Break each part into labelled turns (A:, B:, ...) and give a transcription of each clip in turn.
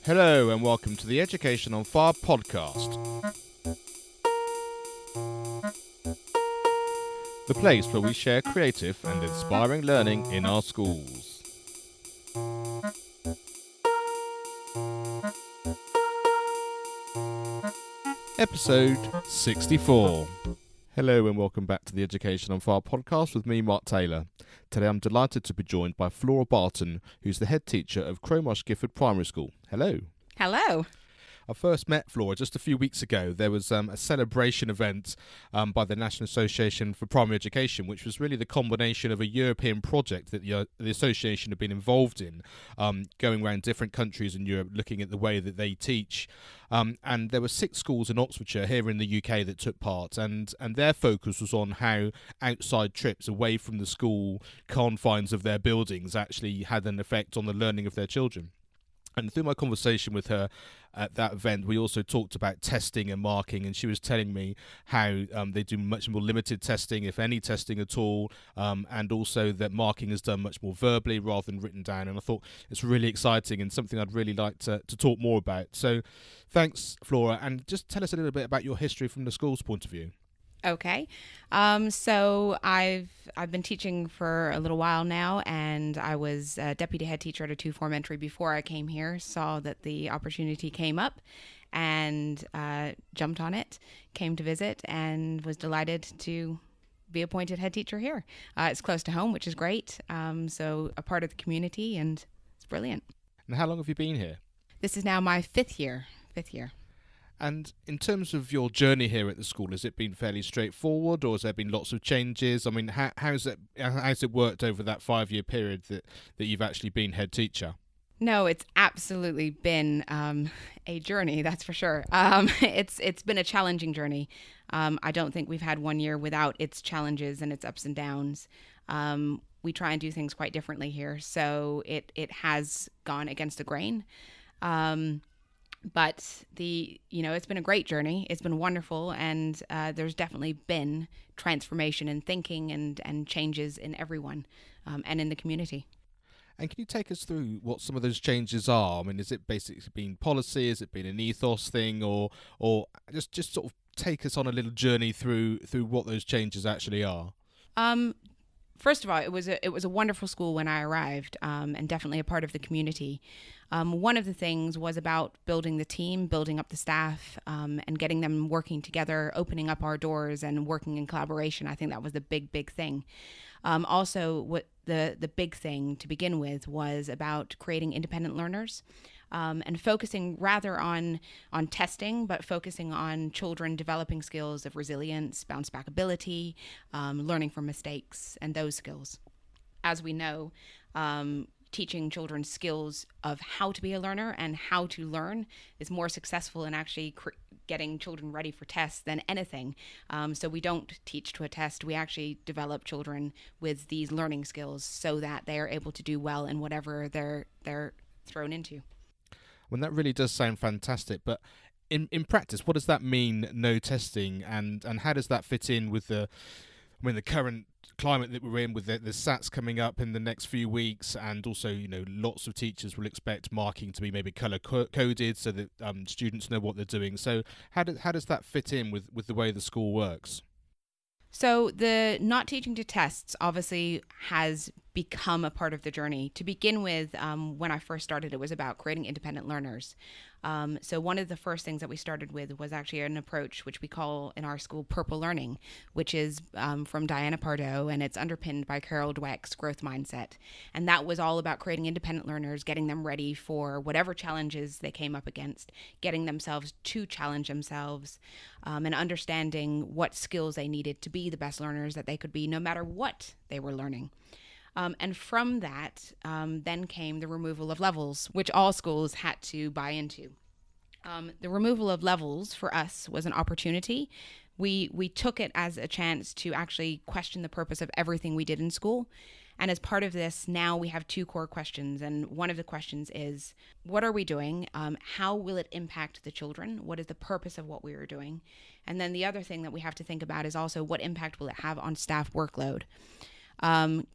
A: Hello and welcome to the Education on Fire podcast. The place where we share creative and inspiring learning in our schools. Episode 64. Hello and welcome back to the Education on Fire podcast with me, Mark Taylor. Today I'm delighted to be joined by Flora Barton, who's the head teacher of Crowmarsh Gifford Primary School. Hello.
B: Hello.
A: I first met Flora just a few weeks ago. There was a celebration event by the National Association for Primary Education, which was really the combination of a European project that the association had been involved in, going around different countries in Europe, looking at the way that they teach. And there were 6 schools in Oxfordshire here in the UK that took part, and their focus was on how outside trips away from the school confines of their buildings actually had an effect on the learning of their children. And through my conversation with her at that event, we also talked about testing and marking, and she was telling me how they do much more limited testing, if any testing at all, and also that marking is done much more verbally rather than written down. And I thought it's really exciting and something I'd really like to talk more about. So thanks, Flora, and just tell us a little bit about your history from the school's point of view.
B: Okay. So I've been teaching for a little while now, and I was a deputy head teacher at a 2-form entry before I came here, saw that the opportunity came up and jumped on it, came to visit, and was delighted to be appointed head teacher here. It's close to home, which is great. So a part of the community, and it's brilliant.
A: And how long have you been here?
B: This is now my fifth year.
A: And in terms of your journey here at the school, has it been fairly straightforward, or has there been lots of changes? I mean, how's it worked over that 5-year period that you've actually been head teacher?
B: No, it's absolutely been a journey, that's for sure. It's been a challenging journey. I don't think we've had 1 year without its challenges and its ups and downs. We try and do things quite differently here, so it has gone against the grain. But it's been a great journey. It's been wonderful, and there's definitely been transformation in thinking and changes in everyone and in the community.
A: And can you take us through what some of those changes are? I mean, is it basically been policy? Has it been an ethos thing, or just sort of take us on a little journey through what those changes actually are?
B: First of all, it was a wonderful school when I arrived, and definitely a part of the community. One of the things was about building the team, building up the staff, and getting them working together, opening up our doors and working in collaboration. I think that was the big thing. Also, what the big thing to begin with was about creating independent learners. And focusing rather on testing, but focusing on children developing skills of resilience, bounce back ability, learning from mistakes, and those skills. As we know, teaching children skills of how to be a learner and how to learn is more successful in actually getting children ready for tests than anything. So we don't teach to a test. We actually develop children with these learning skills so that they are able to do well in whatever they're thrown into.
A: Well, that really does sound fantastic, but in practice, what does that mean, no testing, and how does that fit in with the current climate that we're in, with the SATs coming up in the next few weeks, and also, lots of teachers will expect marking to be maybe colour-coded so that students know what they're doing. So how does that fit in with the way the school works?
B: So the not teaching to tests obviously has become a part of the journey. To begin with, when I first started, it was about creating independent learners. So one of the first things that we started with was actually an approach which we call in our school purple learning, which is from Diana Pardo, and it's underpinned by Carol Dweck's growth mindset. And that was all about creating independent learners, getting them ready for whatever challenges they came up against, getting themselves to challenge themselves, and understanding what skills they needed to be the best learners that they could be, no matter what they were learning. And from that, then came the removal of levels, which all schools had to buy into. The removal of levels for us was an opportunity. We took it as a chance to actually question the purpose of everything we did in school. And as part of this, now we have 2 core questions. And one of the questions is, what are we doing? How will it impact the children? What is the purpose of what we are doing? And then the other thing that we have to think about is also, what impact will it have on staff workload?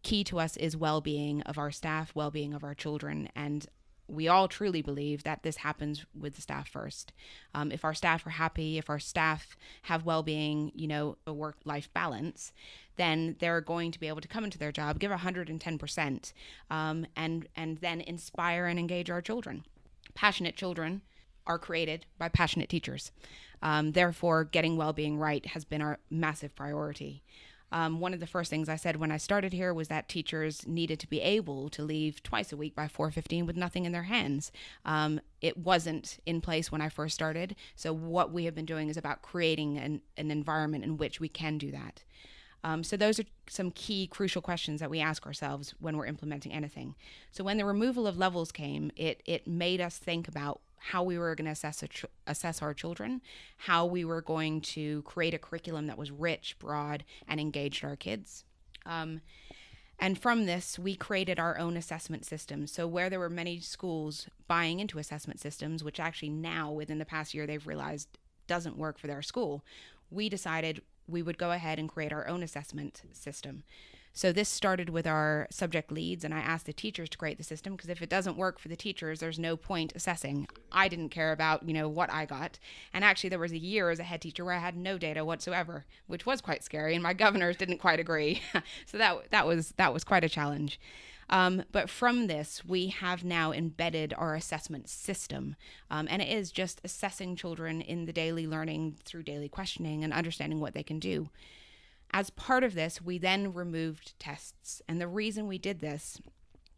B: Key to us is well-being of our staff, well-being of our children, and we all truly believe that this happens with the staff first. If our staff are happy, if our staff have well-being, a work-life balance, then they're going to be able to come into their job, give 110%, and then inspire and engage our children. Passionate children are created by passionate teachers. Therefore, getting well-being right has been our massive priority. One of the first things I said when I started here was that teachers needed to be able to leave twice a week by 4:15 with nothing in their hands. It wasn't in place when I first started. So what we have been doing is about creating an environment in which we can do that. So those are some key crucial questions that we ask ourselves when we're implementing anything. So when the removal of levels came, it made us think about how we were going to assess our children, how we were going to create a curriculum that was rich, broad, and engaged our kids. And from this, we created our own assessment system. So where there were many schools buying into assessment systems, which actually now within the past year they've realized doesn't work for their school, we decided we would go ahead and create our own assessment system. So this started with our subject leads, and I asked the teachers to create the system because if it doesn't work for the teachers, there's no point assessing. I didn't care about, what I got. And actually there was a year as a head teacher where I had no data whatsoever, which was quite scary, and my governors didn't quite agree. So that was quite a challenge. But from this, we have now embedded our assessment system. And it is just assessing children in the daily learning through daily questioning and understanding what they can do. As part of this, we then removed tests. And the reason we did this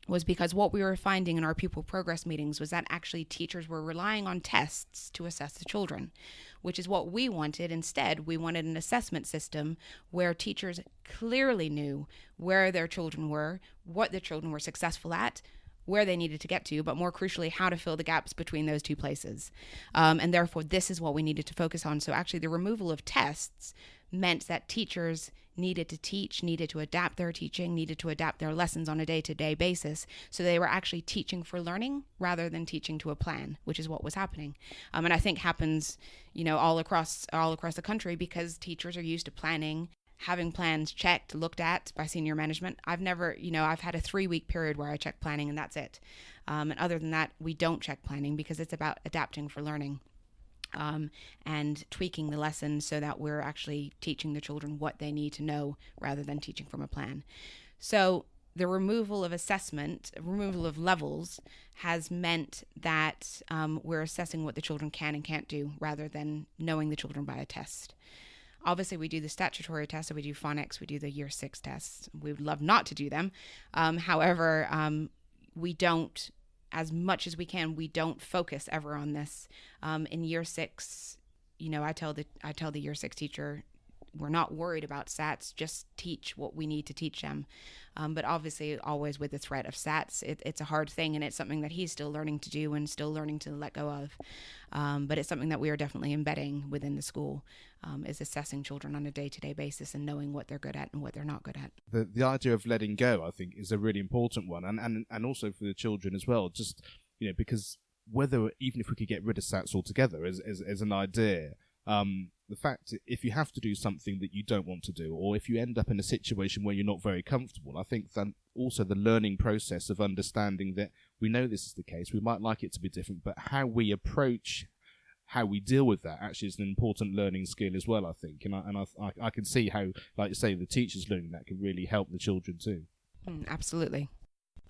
B: was because what we were finding in our pupil progress meetings was that actually teachers were relying on tests to assess the children, which is what we wanted. Instead, we wanted an assessment system where teachers clearly knew where their children were, what the children were successful at, where they needed to get to, but more crucially, how to fill the gaps between those two places. And therefore, this is what we needed to focus on. So actually, the removal of tests meant that teachers needed to teach, needed to adapt their teaching, needed to adapt their lessons on a day-to-day basis. So they were actually teaching for learning rather than teaching to a plan, which is what was happening. And I think happens, all across the country because teachers are used to planning, having plans checked, looked at by senior management. I've never, I've had a 3-week period where I check planning and that's it. And other than that, we don't check planning because it's about adapting for learning. And tweaking the lessons so that we're actually teaching the children what they need to know rather than teaching from a plan. So the removal of assessment, removal of levels has meant that we're assessing what the children can and can't do rather than knowing the children by a test. Obviously, we do the statutory tests, so we do phonics, we do the year 6 tests. We would love not to do them. However, we don't, as much as we can, we don't focus ever on this. In year 6, I tell the year 6 teacher, we're not worried about SATs, just teach what we need to teach them. But obviously, always with the threat of SATs, it's a hard thing, and it's something that he's still learning to do and still learning to let go of. But it's something that we are definitely embedding within the school, is assessing children on a day-to-day basis and knowing what they're good at and what they're not good at.
A: The idea of letting go, I think, is a really important one, and also for the children as well. Just because even if we could get rid of SATs altogether as an idea. The fact if you have to do something that you don't want to do, or if you end up in a situation where you're not very comfortable, I think then also the learning process of understanding that we know this is the case, we might like it to be different, but how we approach, how we deal with that actually is an important learning skill as well, I think. And I can see how, like you say, the teachers learning that can really help the children too.
B: Absolutely.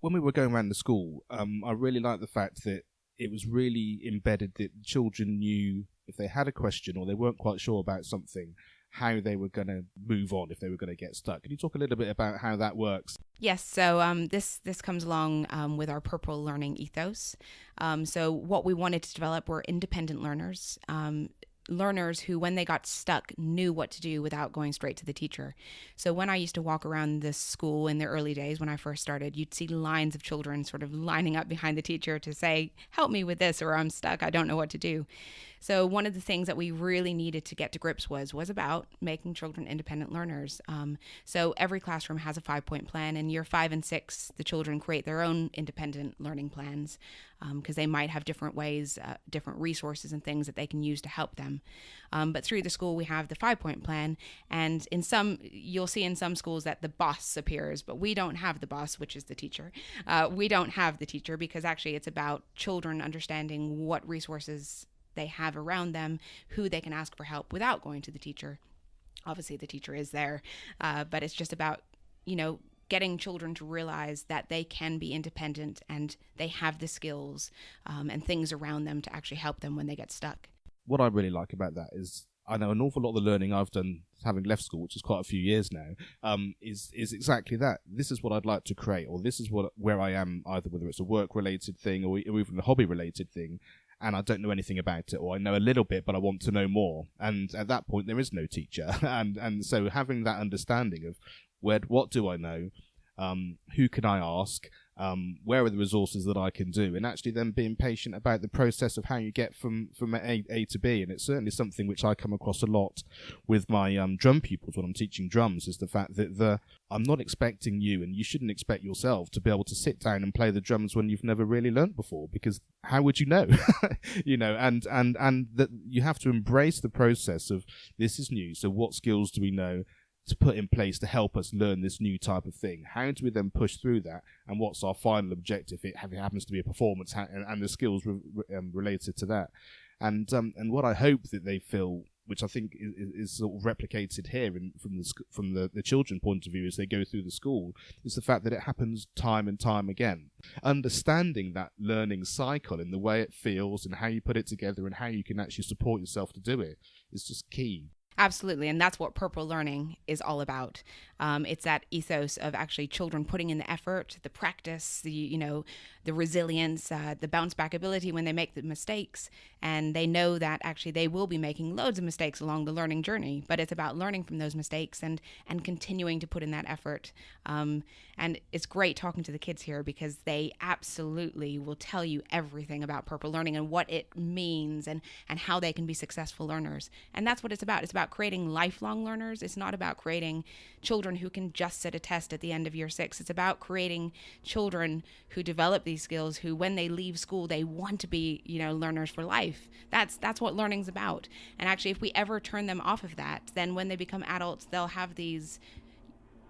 A: When we were going around the school, I really liked the fact that it was really embedded that children knew if they had a question or they weren't quite sure about something, how they were going to move on if they were going to get stuck. Can you talk a little bit about how that works?
B: Yes, so this comes along with our purple learning ethos. So what we wanted to develop were independent learners, learners who, when they got stuck, knew what to do without going straight to the teacher. So when I used to walk around this school in the early days when I first started, you'd see lines of children sort of lining up behind the teacher to say, help me with this, or I'm stuck, I don't know what to do. So one of the things that we really needed to get to grips was about making children independent learners. So every classroom has a 5-point plan. In year 5 and 6, the children create their own independent learning plans because they might have different ways, different resources and things that they can use to help them. them. But through the school, we have the 5-point plan. And you'll see in some schools that the boss appears, but we don't have the boss, which is the teacher. We don't have the teacher because actually it's about children understanding what resources they have around them, who they can ask for help without going to the teacher. Obviously, the teacher is there, but it's just about, getting children to realize that they can be independent and they have the skills and things around them to actually help them when they get stuck.
A: What I really like about that is I know an awful lot of the learning I've done having left school, which is quite a few years now, is exactly that. This is what I'd like to create, or this is where I am, either whether it's a work-related thing or even a hobby-related thing, and I don't know anything about it, or I know a little bit, but I want to know more. And at that point, there is no teacher. and so having that understanding of what do I know, who can I ask, where are the resources that I can do, and actually then being patient about the process of how you get from A to B. And it's certainly something which I come across a lot with my drum pupils when I'm teaching drums, is the fact that I'm not expecting you, and you shouldn't expect yourself, to be able to sit down and play the drums when you've never really learnt before, because how would you know? And that you have to embrace the process of, this is new, so what skills do we know to put in place to help us learn this new type of thing? How do we then push through that, and what's our final objective? It happens to be a performance, and the skills related to that. And what I hope that they feel, which I think is sort of replicated here from the children's point of view as they go through the school, is the fact that it happens time and time again. Understanding that learning cycle and the way it feels and how you put it together and how you can actually support yourself to do it is just key.
B: Absolutely, and that's what Purple Learning is all about. It's that ethos of actually children putting in the effort, the practice, the resilience, the bounce back ability when they make the mistakes, and they know that actually they will be making loads of mistakes along the learning journey. But it's about learning from those mistakes and continuing to put in that effort. And it's great talking to the kids here because they absolutely will tell you everything about Purple Learning and what it means and how they can be successful learners. And that's what it's about. It's about creating lifelong learners. It's not about creating children who can just sit a test at the end of year 6. It's about creating children who develop these skills, who when they leave school, they want to be, learners for life. That's what learning's about. And actually, if we ever turn them off of that, then when they become adults, they'll have these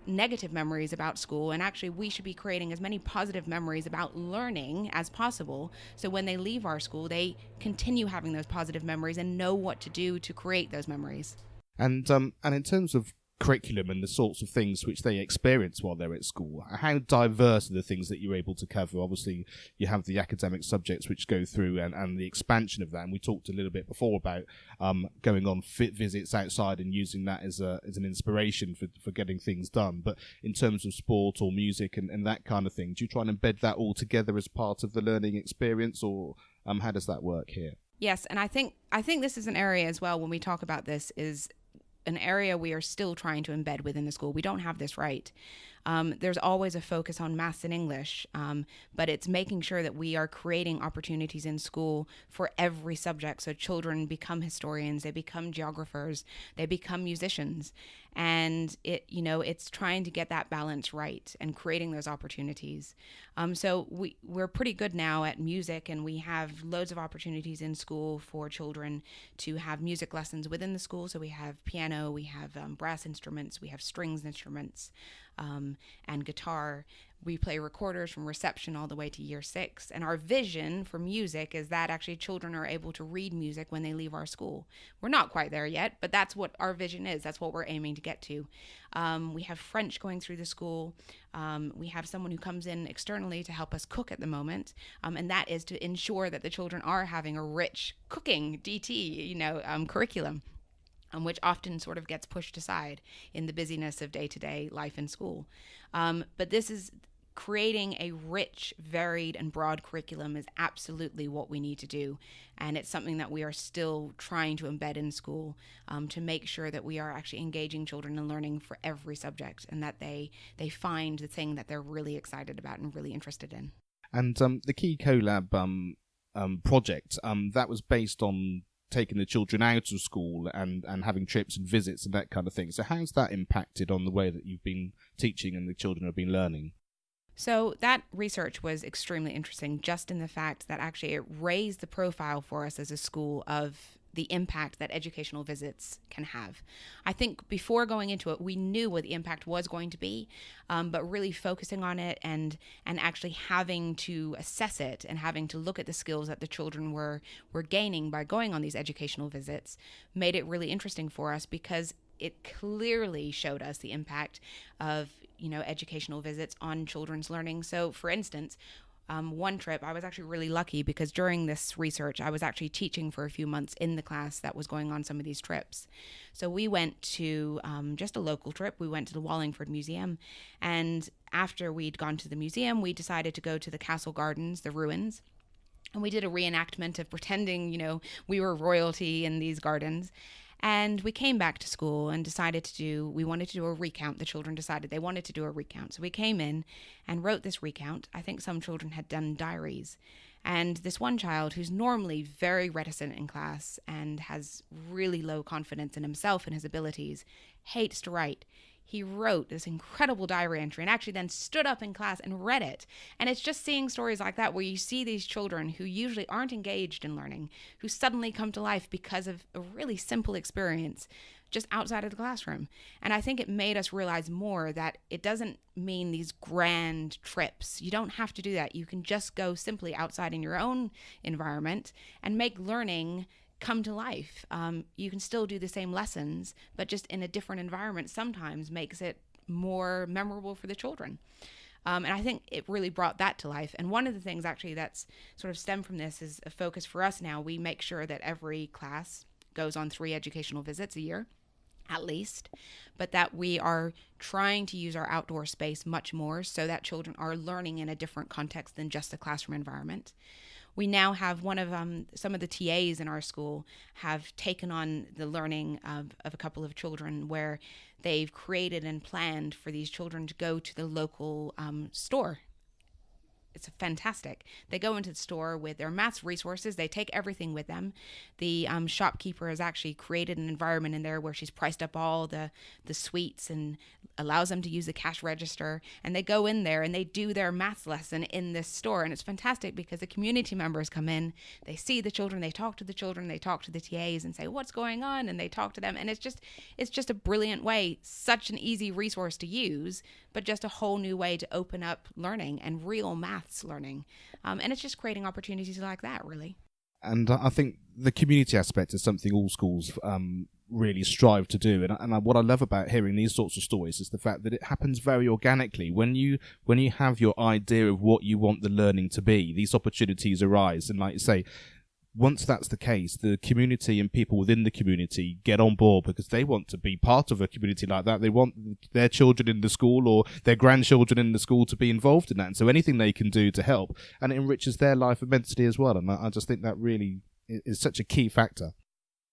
B: negative memories about school, and actually we should be creating as many positive memories about learning as possible, so when they leave our school they continue having those positive memories and know what to do to create those memories.
A: And in terms of curriculum and the sorts of things which they experience while they're at school, how diverse are the things that you're able to cover? Obviously you have the academic subjects which go through and the expansion of that, and we talked a little bit before about going on fit visits outside and using that as an inspiration for getting things done. But in terms of sport or music and that kind of thing, do you try and embed that all together as part of the learning experience, or how does that work here?
B: Yes, and I think this is an area as well, when we talk about this, is an area we are still trying to embed within the school. We don't have this right. There's always a focus on maths and English, but it's making sure that we are creating opportunities in school for every subject. So children become historians, they become geographers, they become musicians. And it's trying to get that balance right and creating those opportunities. So we're pretty good now at music, and we have loads of opportunities in school for children to have music lessons within the school. So we have piano, we have brass instruments, we have strings instruments, and guitar. We play recorders from reception all the way to year 6. And our vision for music is that actually children are able to read music when they leave our school. We're not quite there yet, but that's what our vision is. That's what we're aiming to get to. We have French going through the school. We have someone who comes in externally to help us cook at the moment. And that is to ensure that the children are having a rich cooking DT, curriculum. Which often sort of gets pushed aside in the busyness of day-to-day life in school. But this is creating a rich, varied, and broad curriculum is absolutely what we need to do. And it's something that we are still trying to embed in school to make sure that we are actually engaging children in learning for every subject, and that they find the thing that they're really excited about and really interested in.
A: And the Key CoLab project, that was based on taking the children out of school and having trips and visits and that kind of thing. So how's that impacted on the way that you've been teaching and the children have been learning?
B: So that research was extremely interesting, just in the fact that actually it raised the profile for us as a school of the impact that educational visits can have. I think before going into it, we knew what the impact was going to be, but really focusing on it and actually having to assess it and having to look at the skills that the children were gaining by going on these educational visits made it really interesting for us, because it clearly showed us the impact of, educational visits on children's learning. So, for instance, one trip, I was actually really lucky because during this research, I was actually teaching for a few months in the class that was going on some of these trips. So we went to just a local trip. We went to the Wallingford Museum. And after we'd gone to the museum, we decided to go to the castle gardens, the ruins. And we did a reenactment of pretending, we were royalty in these gardens. And we came back to school and we wanted to do a recount. The children decided they wanted to do a recount. So we came in and wrote this recount. I think some children had done diaries. And this one child, who's normally very reticent in class and has really low confidence in himself and his abilities, hates to write. He wrote this incredible diary entry and actually then stood up in class and read it. And it's just seeing stories like that where you see these children who usually aren't engaged in learning, who suddenly come to life because of a really simple experience just outside of the classroom. And I think it made us realize more that it doesn't mean these grand trips. You don't have to do that. You can just go simply outside in your own environment and make learning come to life. You can still do the same lessons, but just in a different environment sometimes makes it more memorable for the children. And I think it really brought that to life. And one of the things actually that's sort of stemmed from this is a focus for us now. We make sure that every class goes on 3 educational visits a year, at least, but that we are trying to use our outdoor space much more so that children are learning in a different context than just the classroom environment. We now have some of the TAs in our school have taken on the learning of a couple of children where they've created and planned for these children to go to the local store. It's fantastic. They go into the store with their maths resources. They take everything with them. The shopkeeper has actually created an environment in there where she's priced up all the sweets and allows them to use the cash register. And they go in there and they do their maths lesson in this store. And it's fantastic because the community members come in, they see the children, they talk to the children, they talk to the TAs and say, what's going on? And they talk to them. And it's just a brilliant way, such an easy resource to use, but just a whole new way to open up learning and real maths learning. And it's just creating opportunities like that, really.
A: And I think the community aspect is something all schools really strive to do. And what I love about hearing these sorts of stories is the fact that it happens very organically. When you have your idea of what you want the learning to be, these opportunities arise. And like you say, once that's the case, the community and people within the community get on board because they want to be part of a community like that. They want their children in the school or their grandchildren in the school to be involved in that. And so anything they can do to help, and it enriches their life immensely as well. And I just think that really is such a key factor.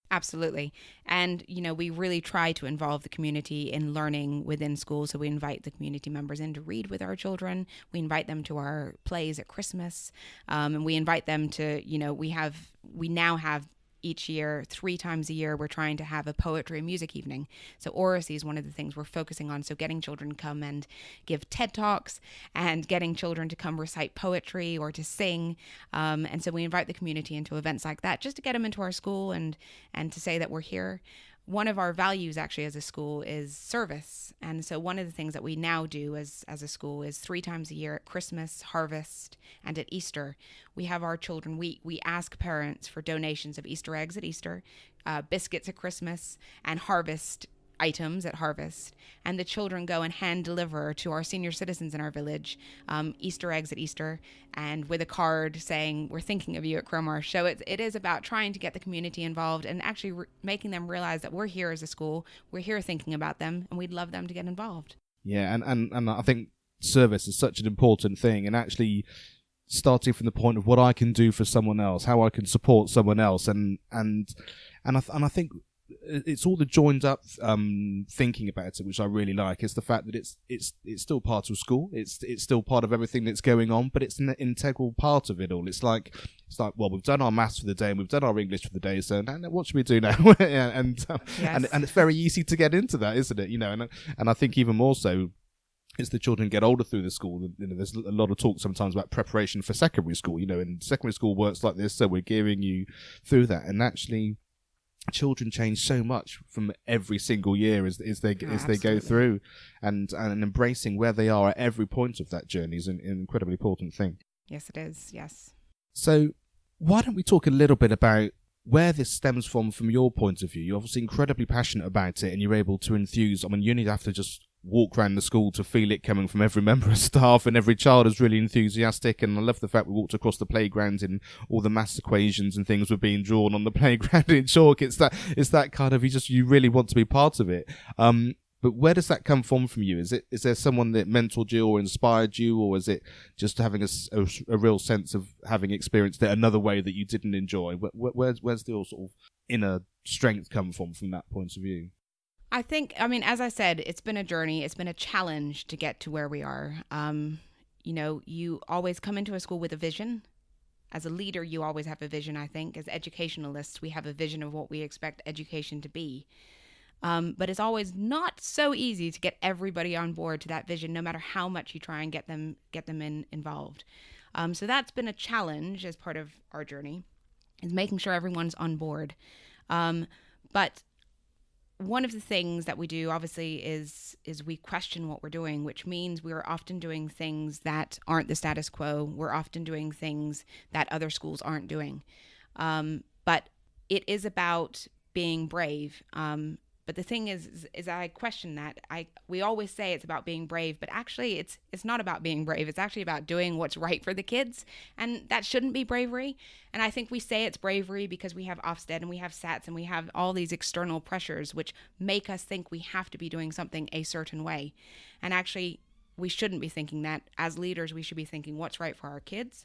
B: Absolutely. And, we really try to involve the community in learning within school. So we invite the community members in to read with our children. We invite them to our plays at Christmas. And we invite them to, we now have each year, 3 times a year, we're trying to have a poetry and music evening. So oracy is one of the things we're focusing on. So getting children to come and give TED Talks and getting children to come recite poetry or to sing. And so we invite the community into events like that just to get them into our school and to say that we're here. One of our values actually as a school is service. And so one of the things that we now do as a school is 3 times a year at Christmas, Harvest, and at Easter, we have our children, we ask parents for donations of Easter eggs at Easter, biscuits at Christmas, and harvest items at Harvest, and the children go and hand deliver to our senior citizens in our village Easter eggs at Easter, and with a card saying we're thinking of you at Crowmarsh. So it is about trying to get the community involved and actually making them realize that we're here as a school, we're here thinking about them, and we'd love them to get involved.
A: Yeah, and I think service is such an important thing, and actually starting from the point of what I can do for someone else, how I can support someone else, and I think it's all the joined up thinking about it, which I really like. It's the fact that it's still part of school. It's still part of everything that's going on, but it's an integral part of it all. It's like well, we've done our maths for the day and we've done our English for the day, so now what should we do now? and it's very easy to get into that, isn't it? And I think even more so as the children get older through the school, there's a lot of talk sometimes about preparation for secondary school. And secondary school works like this, so we're gearing you through that, and actually children change so much from every single year as they go
B: Absolutely.
A: through, and embracing where they are at every point of that journey is an incredibly important thing.
B: Yes, it is. Yes.
A: So why don't we talk a little bit about where this stems from your point of view? You're obviously incredibly passionate about it, and you're able to enthuse. I mean, you only have to just walk around the school to feel it coming from every member of staff, and every child is really enthusiastic. And I love the fact we walked across the playground and all the maths equations and things were being drawn on the playground in chalk. It's that kind of, you really want to be part of it. But where does that come from you? Is there someone that mentored you or inspired you, or is it just having a real sense of having experienced it another way that you didn't enjoy? Where's the sort of inner strength come from that point of view?
B: I think, I mean, as I said, it's been a journey. It's been a challenge to get to where we are. You always come into a school with a vision. As a leader, you always have a vision, I think. As educationalists, we have a vision of what we expect education to be. But it's always not so easy to get everybody on board to that vision, no matter how much you try and get them involved. So that's been a challenge as part of our journey, is making sure everyone's on board. But one of the things that we do, obviously, is we question what we're doing, which means we're often doing things that aren't the status quo. We're often doing things that other schools aren't doing. But it is about being brave. But the thing is I question that. We always say it's about being brave, but actually it's not about being brave. It's actually about doing what's right for the kids, and that shouldn't be bravery. And I think we say it's bravery because we have Ofsted and we have SATs and we have all these external pressures which make us think we have to be doing something a certain way. And actually, we shouldn't be thinking that. As leaders, we should be thinking what's right for our kids,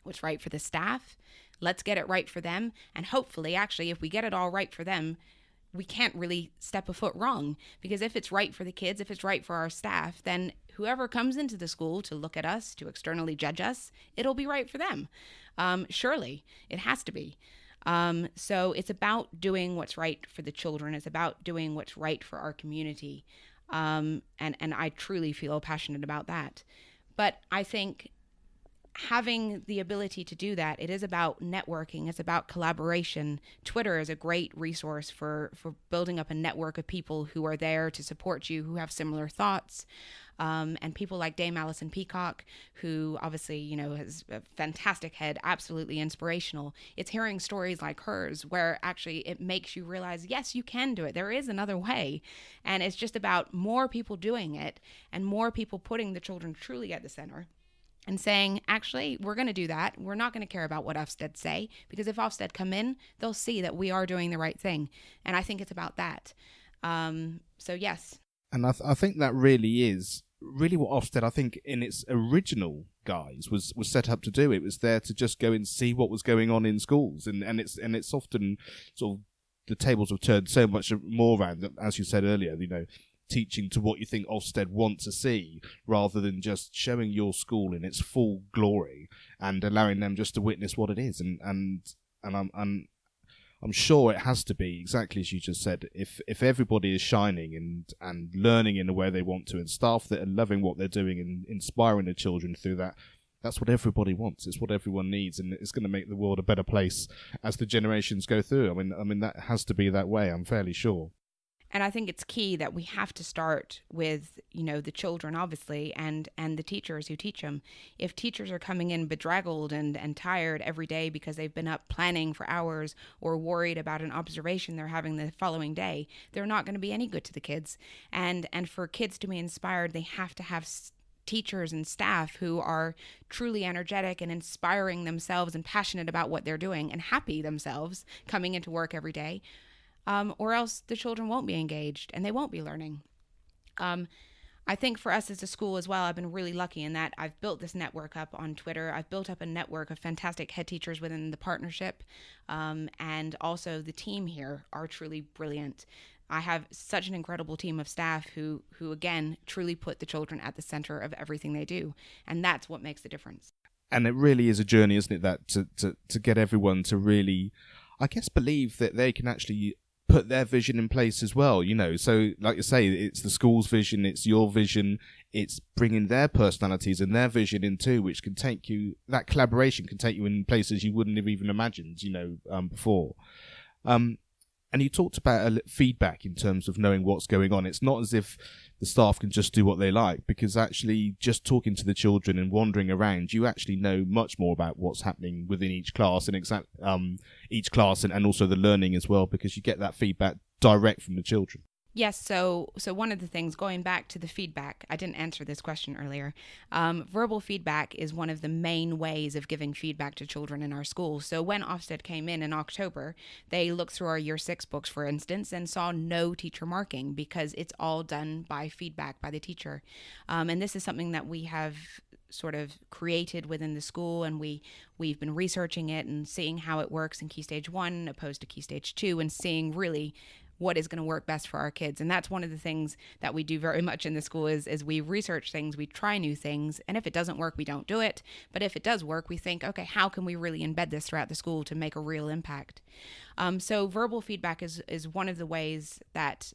B: what's right for the staff. Let's get it right for them. And hopefully, actually, if we get it all right for them, we can't really step a foot wrong, because if it's right for the kids, if it's right for our staff, then whoever comes into the school to look at us, to externally judge us, it'll be right for them. Surely it has to be. So it's about doing what's right for the children. It's about doing what's right for our community. And I truly feel passionate about that. But I think having the ability to do that, it is about networking. It's about collaboration. Twitter is a great resource for building up a network of people who are there to support you, who have similar thoughts. And people like Dame Alison Peacock, who obviously, has a fantastic head, absolutely inspirational. It's hearing stories like hers where actually it makes you realize, yes, you can do it. There is another way. And it's just about more people doing it and more people putting the children truly at the center. And saying, actually, we're going to do that. We're not going to care about what Ofsted say, because if Ofsted come in, they'll see that we are doing the right thing. And I think it's about that. So, yes.
A: And I think that really is what Ofsted, I think, in its original guise, was set up to do. It was there to just go and see what was going on in schools. And it's often sort of, the tables have turned so much more around, as you said earlier, teaching to what you think Ofsted want to see, rather than just showing your school in its full glory and allowing them just to witness what it is. And I'm sure it has to be exactly as you just said. If everybody is shining and learning in the way they want to, and staff that are loving what they're doing and inspiring the children through that, that's what everybody wants. It's what everyone needs, and it's going to make the world a better place as the generations go through. I mean that has to be that way, I'm fairly sure.
B: And I think it's key that we have to start with, the children, obviously, and the teachers who teach them. If teachers are coming in bedraggled and tired every day because they've been up planning for hours or worried about an observation they're having the following day, they're not going to be any good to the kids. And for kids to be inspired, they have to have teachers and staff who are truly energetic and inspiring themselves and passionate about what they're doing and happy themselves coming into work every day. Or else the children won't be engaged and they won't be learning. I think for us as a school as well, I've been really lucky in that I've built this network up on Twitter. I've built up a network of fantastic head teachers within the partnership. And also the team here are truly brilliant. I have such an incredible team of staff who again, truly put the children at the center of everything they do. And that's what makes the difference.
A: And it really is a journey, isn't it, that to get everyone to really, I guess, believe that they can actually put their vision in place as well, so like you say, it's the school's vision, it's your vision, it's bringing their personalities and their vision in too, which can take you, that collaboration can take you in places you wouldn't have even imagined, before. And you talked about feedback in terms of knowing what's going on. It's not as if the staff can just do what they like, because actually just talking to the children and wandering around, you actually know much more about what's happening within each class and also the learning as well, because you get that feedback direct from the children.
B: Yes, so one of the things, going back to the feedback, I didn't answer this question earlier. Verbal feedback is one of the main ways of giving feedback to children in our school. So when Ofsted came in October, they looked through our Year 6 books, for instance, and saw no teacher marking, because it's all done by feedback by the teacher. And this is something that we have sort of created within the school, and we've been researching it and seeing how it works in Key Stage 1 opposed to Key Stage 2, and seeing really what is going to work best for our kids. And that's one of the things that we do very much in the school is we research things, we try new things, and if it doesn't work, we don't do it. But if it does work, we think, okay, how can we really embed this throughout the school to make a real impact? So verbal feedback is one of the ways that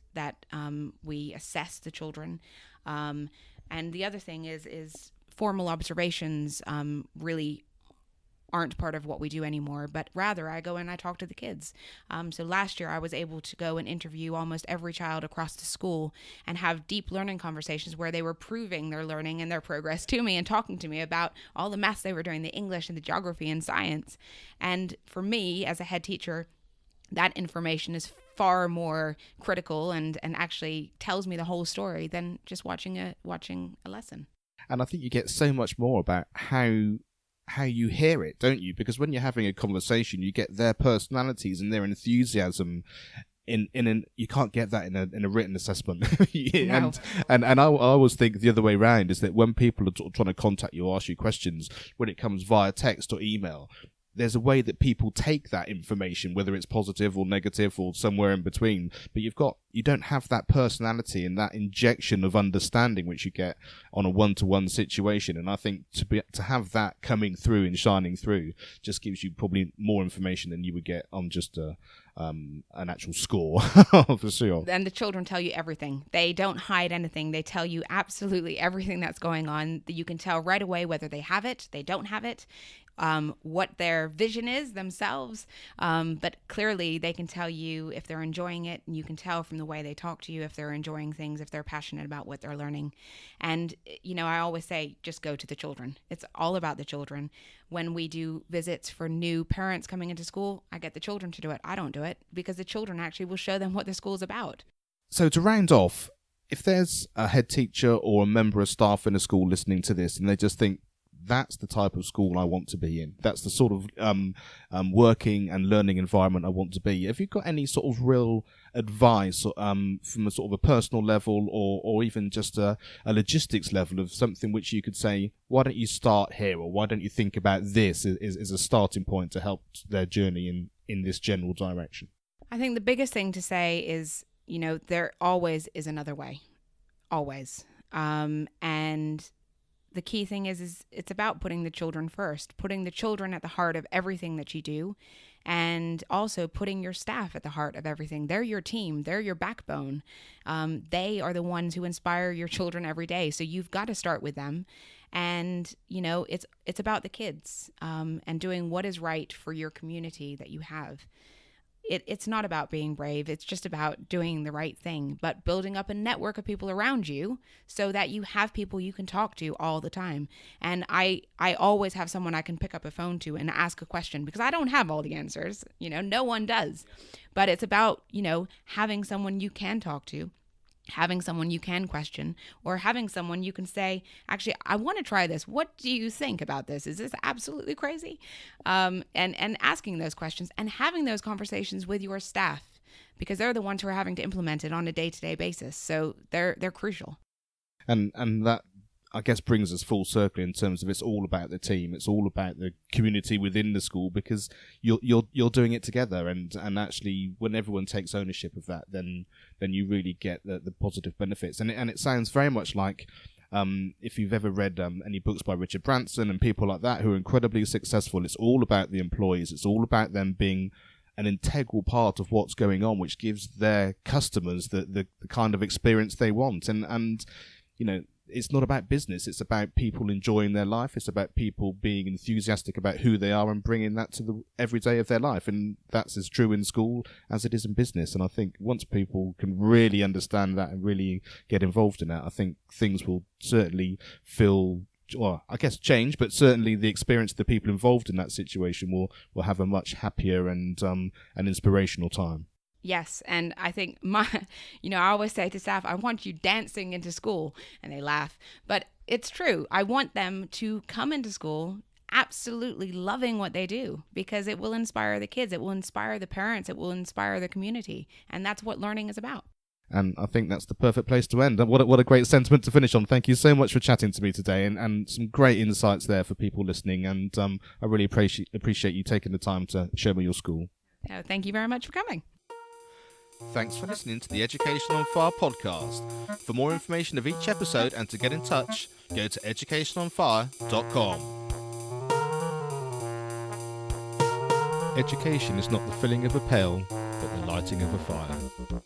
B: we assess the children. And the other thing is formal observations really aren't part of what we do anymore, but rather I go and I talk to the kids. So last year I was able to go and interview almost every child across the school and have deep learning conversations where they were proving their learning and their progress to me and talking to me about all the maths they were doing, the English and the geography and science. And for me as a head teacher, that information is far more critical and actually tells me the whole story than just watching a lesson.
A: And I think you get so much more about how you hear it, don't you? Because when you're having a conversation, you get their personalities and their enthusiasm. You can't get that in a written assessment.
B: No.
A: And I always think the other way around is that when people are trying to contact you, ask you questions, when it comes via text or email, there's a way that people take that information, whether it's positive or negative or somewhere in between. But you don't have that personality and that injection of understanding which you get on a one-to-one situation. And I think to have that coming through and shining through just gives you probably more information than you would get on just an actual score, for sure.
B: And the children tell you everything. They don't hide anything. They tell you absolutely everything that's going on. You can tell right away whether they have it, they don't have it, what their vision is themselves. But clearly they can tell you if they're enjoying it, and you can tell from the way they talk to you if they're enjoying things, if they're passionate about what they're learning. And, I always say, just go to the children. It's all about the children. When we do visits for new parents coming into school, I get the children to do it. I don't do it, because the children actually will show them what the school's about.
A: So to round off, if there's a head teacher or a member of staff in a school listening to this and they just think, that's the type of school I want to be in, that's the sort of working and learning environment I want to be, have you got any sort of real advice from a sort of a personal level or even just a logistics level of something which you could say, why don't you start here, or why don't you think about this as a starting point to help their journey in this general direction?
B: I think the biggest thing to say is, there always is another way. Always. And the key thing is it's about putting the children first, putting the children at the heart of everything that you do, and also putting your staff at the heart of everything. They're your team. They're your backbone. They are the ones who inspire your children every day. So you've got to start with them. And, it's about the kids and doing what is right for your community that you have. It's not about being brave. It's just about doing the right thing, but building up a network of people around you so that you have people you can talk to all the time. And I always have someone I can pick up a phone to and ask a question, because I don't have all the answers. No one does. But it's about, having someone you can talk to, having someone you can question, or having someone you can say, actually, I want to try this. What do you think about this? Is this absolutely crazy? And asking those questions and having those conversations with your staff, because they're the ones who are having to implement it on a day-to-day basis. So they're crucial. And
A: that, I guess, brings us full circle in terms of it's all about the team. It's all about the community within the school, because you're doing it together, and actually when everyone takes ownership of that, then you really get the positive benefits. And it sounds very much like if you've ever read any books by Richard Branson and people like that who are incredibly successful, it's all about the employees. It's all about them being an integral part of what's going on, which gives their customers the kind of experience they want. And it's not about business. It's about people enjoying their life. It's about people being enthusiastic about who they are and bringing that to the every day of their life. And that's as true in school as it is in business. And I think once people can really understand that and really get involved in that, I think things will certainly feel, well, I guess change, but certainly the experience of the people involved in that situation will have a much happier and an inspirational time.
B: Yes, and I think I always say to staff, I want you dancing into school, and they laugh. But it's true. I want them to come into school absolutely loving what they do, because it will inspire the kids, it will inspire the parents, it will inspire the community, and that's what learning is about.
A: And I think that's the perfect place to end. What a great sentiment to finish on. Thank you so much for chatting to me today, and some great insights there for people listening. And I really appreciate you taking the time to show me your school.
B: Oh, thank you very much for coming.
A: Thanks for listening to the Education on Fire podcast. For more information of each episode and to get in touch, go to educationonfire.com. Education is not the filling of a pail, but the lighting of a fire.